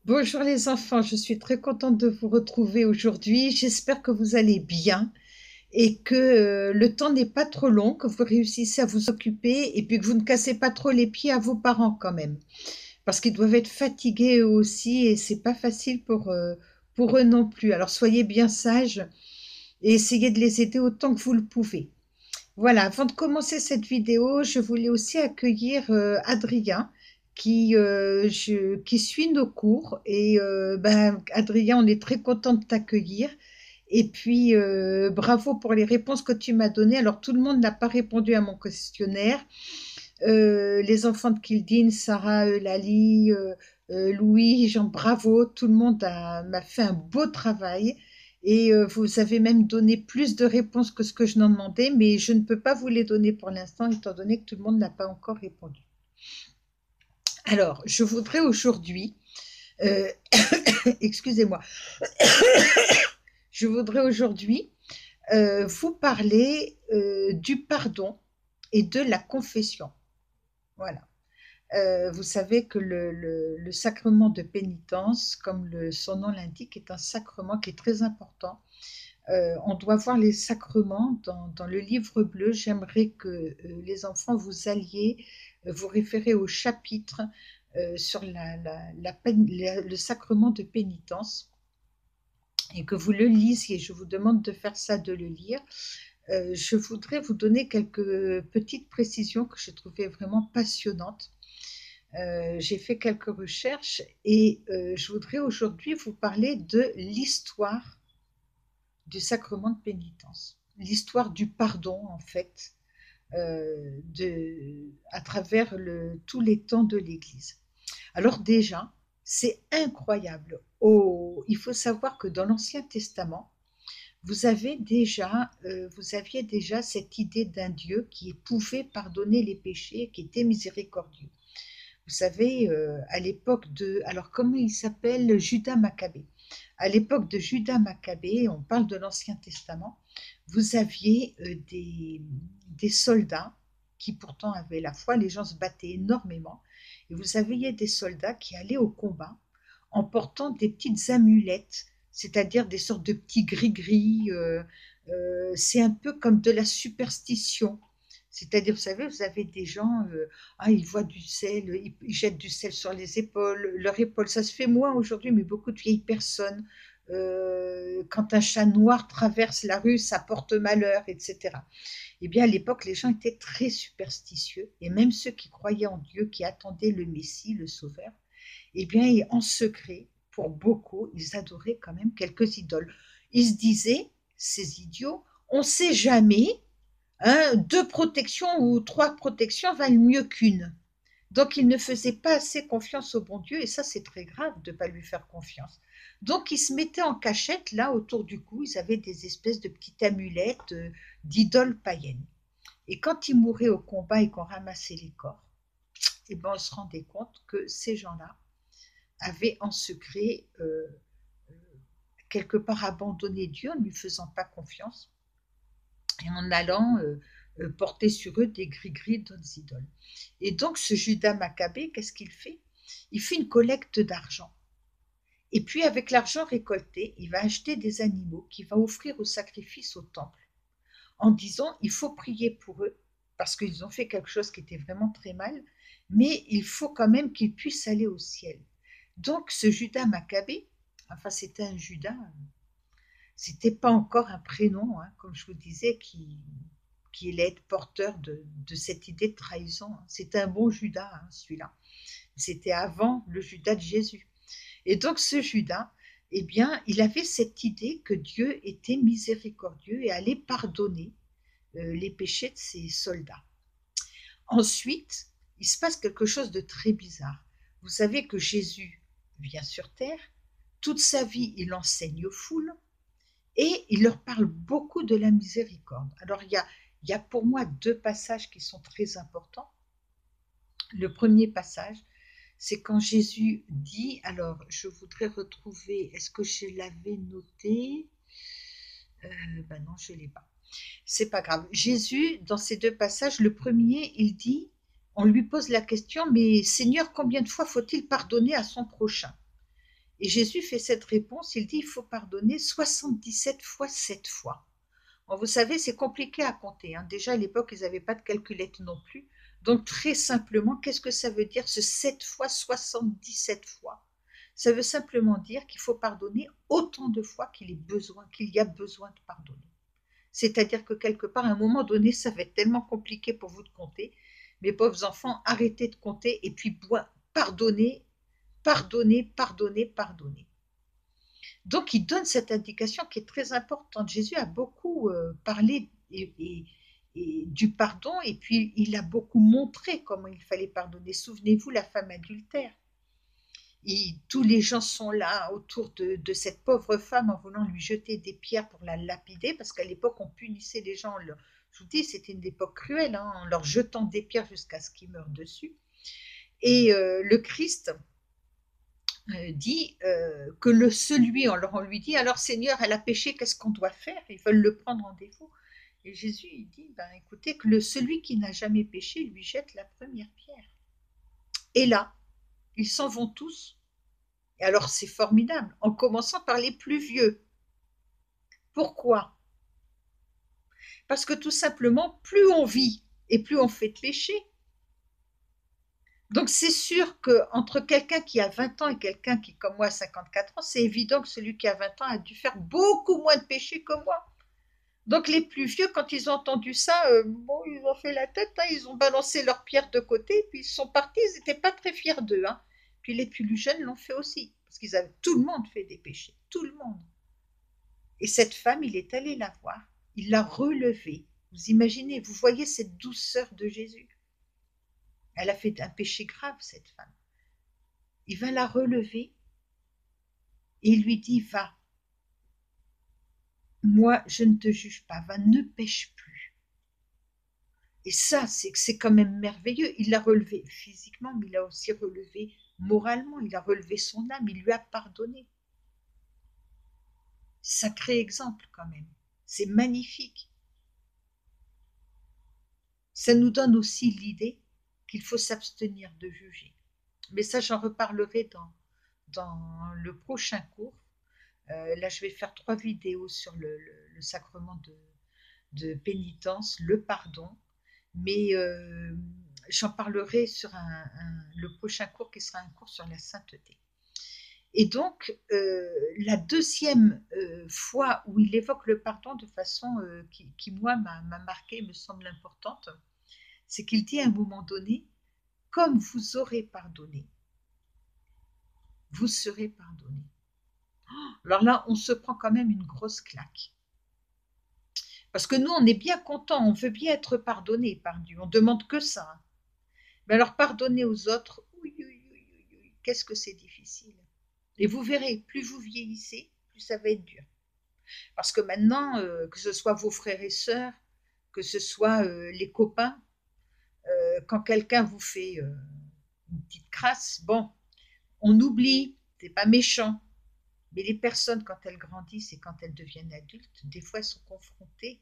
Bonjour les enfants, je suis très contente de vous retrouver aujourd'hui. J'espère que vous allez bien et que le temps n'est pas trop long, que vous réussissez à vous occuper et puis que vous ne cassez pas trop les pieds à vos parents quand même. Parce qu'ils doivent être fatigués eux aussi et c'est pas facile pour eux non plus. Alors soyez bien sages et essayez de les aider autant que vous le pouvez. Voilà, avant de commencer cette vidéo, je voulais aussi accueillir Adrien qui suit nos cours. Et Adrien, on est très content de t'accueillir. Et puis, bravo pour les réponses que tu m'as données. Alors, tout le monde n'a pas répondu à mon questionnaire. Les enfants de Kildin, Sarah, Lali, Louis, Jean, bravo, tout le monde m'a fait un beau travail et vous avez même donné plus de réponses que ce que je n'en demandais, mais je ne peux pas vous les donner pour l'instant étant donné que tout le monde n'a pas encore répondu. Alors, je voudrais aujourd'hui, euh, excusez-moi, je voudrais aujourd'hui vous parler du pardon et de la confession. Voilà. Vous savez que le sacrement de pénitence, comme son nom l'indique, est un sacrement qui est très important. On doit voir les sacrements dans le livre bleu. J'aimerais que les enfants vous alliez vous référer au chapitre sur le sacrement de pénitence et que vous le lisiez. Je vous demande de faire ça, de le lire. Je voudrais vous donner quelques petites précisions que j'ai trouvées vraiment passionnantes. J'ai fait quelques recherches et je voudrais aujourd'hui vous parler de l'histoire du sacrement de pénitence, l'histoire du pardon en fait, à travers tous les temps de l'Église. Alors déjà, c'est incroyable. Oh, il faut savoir que dans l'Ancien Testament, vous aviez déjà cette idée d'un Dieu qui pouvait pardonner les péchés, qui était miséricordieux. Vous savez, à l'époque de... Alors, comment il s'appelle? Judas Maccabée. À l'époque de Judas Maccabée, on parle de l'Ancien Testament, vous aviez des soldats qui pourtant avaient la foi, les gens se battaient énormément, et vous aviez des soldats qui allaient au combat en portant des petites amulettes, c'est-à-dire des sortes de petits gris-gris. C'est un peu comme de la superstition. C'est-à-dire, vous savez, vous avez des gens, ils voient du sel, ils jettent du sel sur les épaules, leurs épaules, ça se fait moins aujourd'hui, mais beaucoup de vieilles personnes, quand un chat noir traverse la rue, ça porte malheur, etc. Eh bien, à l'époque, les gens étaient très superstitieux, et même ceux qui croyaient en Dieu, qui attendaient le Messie, le Sauveur, eh bien, en secret, pour beaucoup, ils adoraient quand même quelques idoles. Ils se disaient, ces idiots, on ne sait jamais, hein, deux protections ou trois protections valent mieux qu'une. Donc, ils ne faisaient pas assez confiance au bon Dieu, et ça, c'est très grave de ne pas lui faire confiance. Donc, ils se mettaient en cachette, là, autour du cou, ils avaient des espèces de petites amulettes d'idoles païennes. Et quand ils mouraient au combat et qu'on ramassait les corps, eh ben, on se rendait compte que ces gens-là avaient en secret quelque part abandonné Dieu en ne lui faisant pas confiance et en allant porter sur eux des gris-gris d'autres idoles. Et donc ce Judas Maccabée, qu'est-ce qu'il fait? Il fait une collecte d'argent. Et puis avec l'argent récolté, il va acheter des animaux qu'il va offrir au sacrifice au temple, en disant il faut prier pour eux, parce qu'ils ont fait quelque chose qui était vraiment très mal, mais il faut quand même qu'ils puissent aller au ciel. Donc ce Judas Maccabée, enfin c'était un Judas, c'était pas encore un prénom, hein, comme je vous disais, qui allait être porteur de cette idée de trahison. C'était un bon Judas, hein, celui-là. C'était avant le Judas de Jésus. Et donc ce Judas, eh bien, il avait cette idée que Dieu était miséricordieux et allait pardonner les péchés de ses soldats. Ensuite, il se passe quelque chose de très bizarre. Vous savez que Jésus vient sur terre, toute sa vie il enseigne aux foules, et il leur parle beaucoup de la miséricorde. Alors, il y a pour moi deux passages qui sont très importants. Le premier passage, c'est quand Jésus dit, alors je voudrais retrouver, est-ce que je l'avais noté? Ben non, je ne l'ai pas. C'est pas grave. Jésus, dans ces deux passages, le premier, il dit, on lui pose la question, mais Seigneur, combien de fois faut-il pardonner à son prochain? Et Jésus fait cette réponse, il dit, il faut pardonner 77 fois 7 fois. Bon, vous savez, c'est compliqué à compter, hein. Déjà, à l'époque, ils n'avaient pas de calculette non plus. Donc, très simplement, qu'est-ce que ça veut dire ce 7 fois 77 fois? Ça veut simplement dire qu'il faut pardonner autant de fois qu'il y a besoin de pardonner. C'est-à-dire que quelque part, à un moment donné, ça va être tellement compliqué pour vous de compter. Mes pauvres enfants, arrêtez de compter et puis pardonnez, pardonnez, pardonnez, pardonnez. Donc, il donne cette indication qui est très importante. Jésus a beaucoup parlé et du pardon, et puis il a beaucoup montré comment il fallait pardonner. Souvenez-vous, la femme adultère. Tous les gens sont là autour de cette pauvre femme en voulant lui jeter des pierres pour la lapider, parce qu'à l'époque, on punissait les gens. Je vous dis, c'était une époque cruelle, hein, en leur jetant des pierres jusqu'à ce qu'ils meurent dessus. Et le Christ dit que on lui dit, alors Seigneur, elle a péché, qu'est-ce qu'on doit faire? Ils veulent le prendre en défaut. Et Jésus, il dit, ben, écoutez, que celui qui n'a jamais péché lui jette la première pierre. Et là, ils s'en vont tous. Et alors, c'est formidable, en commençant par les plus vieux. Pourquoi? Parce que tout simplement, plus on vit et plus on fait de péché. Donc c'est sûr qu'entre quelqu'un qui a 20 ans et quelqu'un qui, comme moi, a 54 ans, c'est évident que celui qui a 20 ans a dû faire beaucoup moins de péchés que moi. Donc les plus vieux, quand ils ont entendu ça, bon, ils ont fait la tête, hein, ils ont balancé leurs pierres de côté, puis ils sont partis, ils n'étaient pas très fiers d'eux. Hein. Puis les plus jeunes l'ont fait aussi, parce tout le monde fait des péchés, tout le monde. Et cette femme, il est allé la voir, il l'a relevée. Vous imaginez, vous voyez cette douceur de Jésus. Elle a fait un péché grave, cette femme. Il va la relever et il lui dit, va, moi je ne te juge pas, va, ne pêche plus. Et ça, c'est quand même merveilleux. Il l'a relevé physiquement, mais il l'a aussi relevé moralement, il a relevé son âme, il lui a pardonné. Sacré exemple quand même. C'est magnifique. Ça nous donne aussi l'idée qu'il faut s'abstenir de juger. Mais ça, j'en reparlerai dans le prochain cours. Là, je vais faire 3 vidéos sur le sacrement de pénitence, le pardon, mais j'en parlerai sur le prochain cours qui sera un cours sur la sainteté. Et donc, la deuxième fois où il évoque le pardon de façon qui moi, m'a marqué, me semble importante, c'est qu'il dit à un moment donné, comme vous aurez pardonné, vous serez pardonné. Alors là, on se prend quand même une grosse claque. Parce que nous, on est bien content, on veut bien être pardonné par Dieu, on demande que ça. Mais alors, pardonner aux autres, qu'est-ce que c'est difficile. Et vous verrez, plus vous vieillissez, plus ça va être dur. Parce que maintenant, que ce soit vos frères et sœurs, que ce soit les copains, quand quelqu'un vous fait une petite crasse, bon, on oublie, c'est pas méchant. Mais les personnes, quand elles grandissent et quand elles deviennent adultes, des fois elles sont confrontées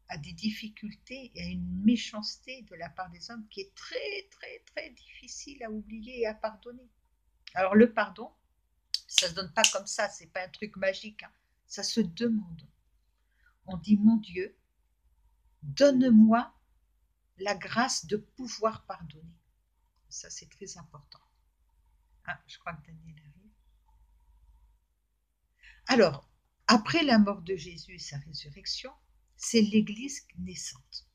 à des difficultés et à une méchanceté de la part des hommes qui est très, très, très difficile à oublier et à pardonner. Alors le pardon, ça ne se donne pas comme ça, c'est pas un truc magique, hein. Ça se demande. On dit, mon Dieu, donne-moi la grâce de pouvoir pardonner. Ça, c'est très important. Ah, je crois que Daniel arrive. Alors, après la mort de Jésus et sa résurrection, c'est l'Église naissante.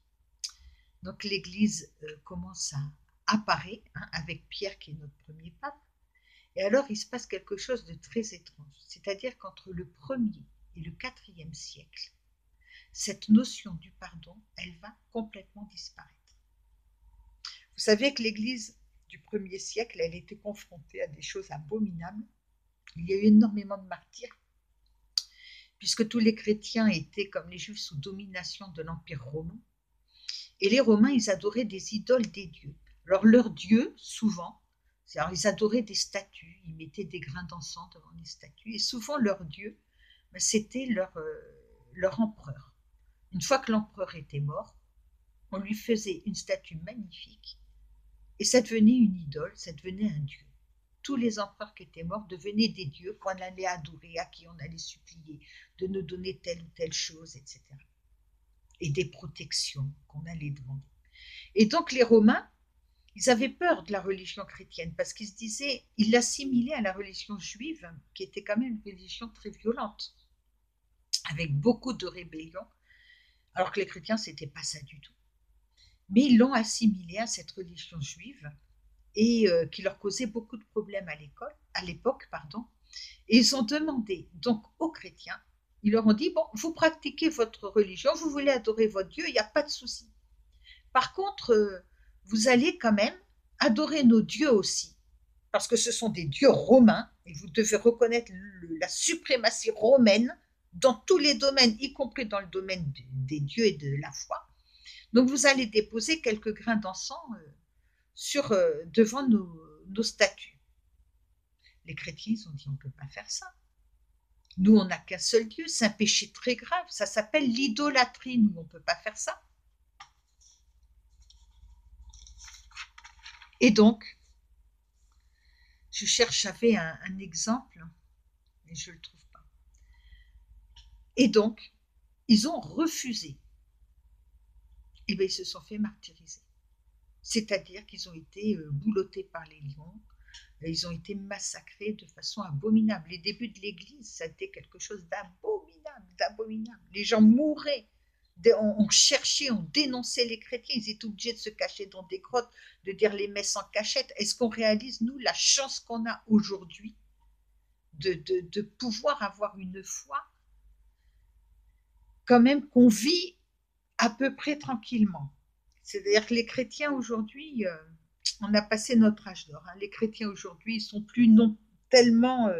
Donc l'Église commence à apparaître, hein, avec Pierre qui est notre premier pape. Et alors il se passe quelque chose de très étrange. C'est-à-dire qu'entre le 1er et le 4e siècle, cette notion du pardon, elle va complètement disparaître. Vous savez que l'Église du 1er siècle, elle était confrontée à des choses abominables. Il y a eu énormément de martyrs, puisque tous les chrétiens étaient, comme les Juifs, sous domination de l'Empire romain. Et les Romains, ils adoraient des idoles des dieux. Alors leurs dieux, souvent, alors ils adoraient des statues, ils mettaient des grains d'encens devant les statues, et souvent leur dieu, c'était leur empereur. Une fois que l'empereur était mort, on lui faisait une statue magnifique, et ça devenait une idole, ça devenait un dieu. tous les empereurs qui étaient morts devenaient des dieux qu'on allait adorer, à qui on allait supplier de nous donner telle ou telle chose, etc. Et des protections qu'on allait demander. Et donc les Romains, ils avaient peur de la religion chrétienne parce qu'ils se disaient, ils l'assimilaient à la religion juive, qui était quand même une religion très violente, avec beaucoup de rébellions, alors que les chrétiens, c'était pas ça du tout. Mais ils l'ont assimilé à cette religion juive et qui leur causait beaucoup de problèmes à l'époque, pardon. Et ils ont demandé donc aux chrétiens, ils leur ont dit, bon, vous pratiquez votre religion, vous voulez adorer votre Dieu, il n'y a pas de souci. Par contre, vous allez quand même adorer nos dieux aussi, parce que ce sont des dieux romains, et vous devez reconnaître la suprématie romaine dans tous les domaines, y compris dans le domaine des dieux et de la foi. Donc vous allez déposer quelques grains d'encens devant nos statues. Les chrétiens, ils ont dit, on ne peut pas faire ça. Nous, on n'a qu'un seul Dieu, c'est un péché très grave, ça s'appelle l'idolâtrie, nous, on ne peut pas faire ça. Et donc, j'avais un exemple, mais je ne le trouve pas. Et donc, ils ont refusé. Et bien, ils se sont fait martyriser. C'est-à-dire qu'ils ont été boulottés par les lions, et ils ont été massacrés de façon abominable. Les débuts de l'Église, ça a été quelque chose d'abominable. Les gens mouraient. On cherchait, on dénonçait les chrétiens. Ils étaient obligés de se cacher dans des grottes, de dire les messes en cachette. Est-ce qu'on réalise, nous, la chance qu'on a aujourd'hui de pouvoir avoir une foi quand même qu'on vit à peu près tranquillement. C'est-à-dire que les chrétiens aujourd'hui, on a passé notre âge d'or. Hein. Les chrétiens aujourd'hui, ils sont plus non tellement,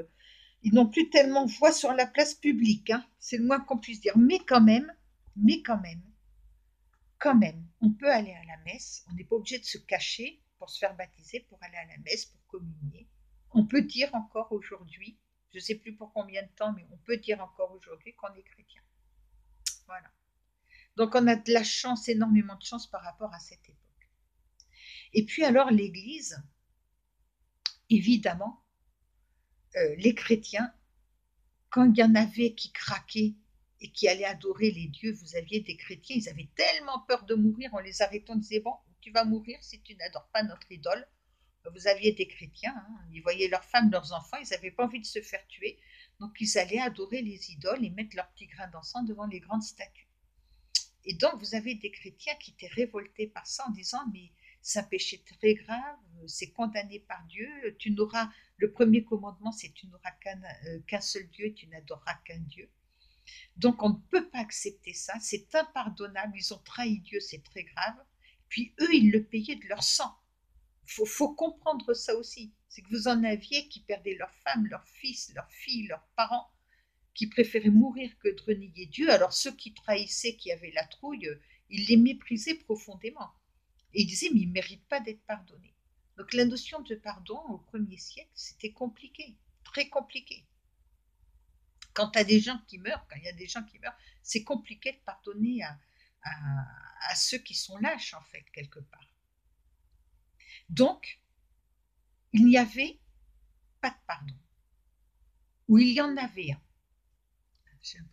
ils n'ont plus tellement voix sur la place publique. Hein. C'est le moins qu'on puisse dire. Mais quand même, on peut aller à la messe. On n'est pas obligé de se cacher pour se faire baptiser, pour aller à la messe, pour communier. On peut dire encore aujourd'hui, je ne sais plus pour combien de temps, mais on peut dire encore aujourd'hui qu'on est chrétien. Voilà. Donc on a de la chance, énormément de chance par rapport à cette époque. Et puis alors l'Église, évidemment, les chrétiens, quand il y en avait qui craquaient et qui allaient adorer les dieux, vous aviez des chrétiens, ils avaient tellement peur de mourir, on les arrêtait, on disait, bon, tu vas mourir si tu n'adores pas notre idole. Vous aviez des chrétiens, hein, ils voyaient leurs femmes, leurs enfants, ils n'avaient pas envie de se faire tuer, donc ils allaient adorer les idoles et mettre leur petit grain d'encens devant les grandes statues. Et donc, vous avez des chrétiens qui étaient révoltés par ça en disant, mais c'est un péché très grave, c'est condamné par Dieu, tu n'auras, le premier commandement, c'est tu n'auras qu'un seul Dieu, tu n'adoreras qu'un Dieu. Donc, on ne peut pas accepter ça, c'est impardonnable, ils ont trahi Dieu, c'est très grave. Puis eux, ils le payaient de leur sang. Faut comprendre ça aussi, c'est que vous en aviez qui perdaient leurs femmes, leurs fils, leurs filles, leurs parents, qui préféraient mourir que de renier Dieu. Alors ceux qui trahissaient, qui avaient la trouille, ils les méprisaient profondément. Et ils disaient, mais ils ne méritent pas d'être pardonnés. Donc la notion de pardon au 1er siècle, c'était compliqué, très compliqué. Quand il y a des gens qui meurent, c'est compliqué de pardonner à ceux qui sont lâches, en fait, quelque part. Donc, il n'y avait pas de pardon. Ou il y en avait un. J'ai l'impression